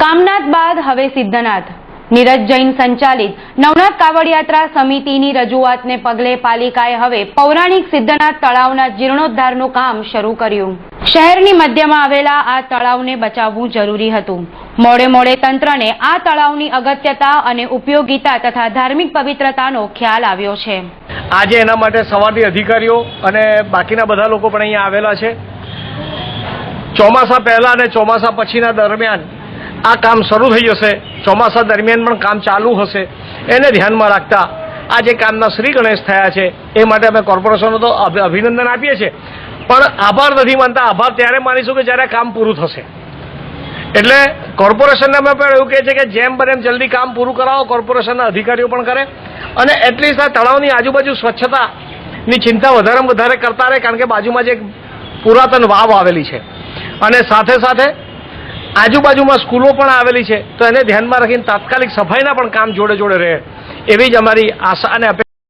કામનાથ બાદ હવે સિદ્ધનાથ। નીરજ જૈન સંચાલિત નવનાથ કાવડ યાત્રા સમિતિની રજૂઆતને પગલે પાલિકાએ હવે પૌરાણિક સિદ્ધનાથ તળાવના જીર્ણોદ્ધારનું કામ શરૂ કર્યું। શહેરની મધ્યમાં આવેલા આ તળાવને બચાવવું જરૂરી હતું। મોડે મોડે તંત્રને આ તળાવની અગત્યતા અને ઉપયોગિતા તથા ધાર્મિક પવિત્રતાનો ખ્યાલ આવ્યો છે। આજે એના માટે સવારથી અધિકારીઓ અને બાકીના બધા લોકો પણ અહીંયા આવેલા છે। ચોમાસા પહેલા અને ચોમાસા પછીના દરમિયાન આ કામ શરૂ થઈ જશે। ચોમાસા દરમિયાન પણ કામ ચાલુ હશે। એને ધ્યાનમાં રાખતા આ જે કામના શ્રી ગણેશ થયા છે એ માટે અમે કોર્પોરેશનનો તો અભિનંદન આપીએ છીએ, પણ આભાર નથી માનતા। આભાર ત્યારે માનીશું કે જ્યારે કામ પૂરું થશે। એટલે કોર્પોરેશનને અમે પણ એવું કહે છે કે જેમ બને એમ જલ્દી કામ પૂરું કરાવો, કોર્પોરેશનના અધિકારીઓ પણ કરે અને એટલીસ્ટ આ તળાવની આજુબાજુ સ્વચ્છતાની ચિંતા વધારેમાં વધારે કરતા રહે, કારણ કે બાજુમાં જે પુરાતન વાવ આવેલી છે અને સાથે સાથે આજુબાજુમાં સ્કૂલો પણ આવેલી છે, તો એને ધ્યાનમાં રાખીને તાત્કાલિક સફાઈના પણ કામ જોડે જોડે રહે એવી જ અમારી આશા અને અપેક્ષા।